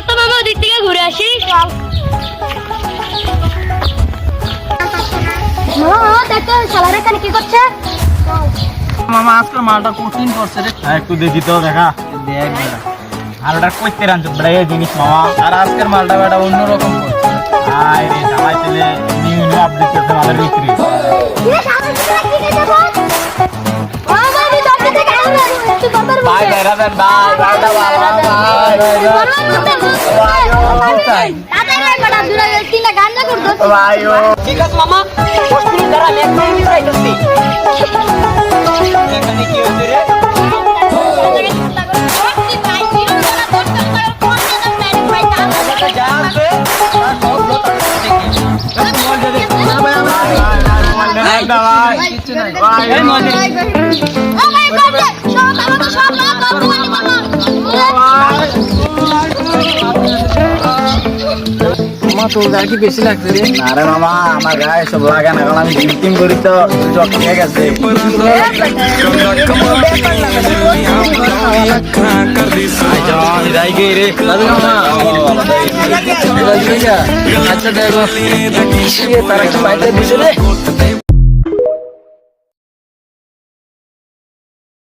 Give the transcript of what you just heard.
তো মামা ওদিক থেকে ঘুরে আসি। দেখো শালার এখানে কি করছে? মামা আজকাল মালটা কঠিন করছে রে। একটু দেখি তো দেখা দেখ মালটা কইতে রাঞ্চ বড় জিনিস মামা আর আজকের মালটা বেটা অন্যরকম করছে। আয় রে সবাই চলে নিউ আপডেট করতে আমাদের বিক্রি ভাই বেরা দেন ভাই গাড়িটা ভাই ও ঠিক আছে মামা 10 মিনিট দাঁড়া আমি এক মিনিট যাইতেছি এখানে কি হচ্ছে রে কি বেশি লাগছে রে আরে মামা আমার গায়ে সব লাগা না কারণ আমি জিম করি তো জগ ঠিক আছে আচ্ছা দেখো তারা কি বাইরে দিছে রে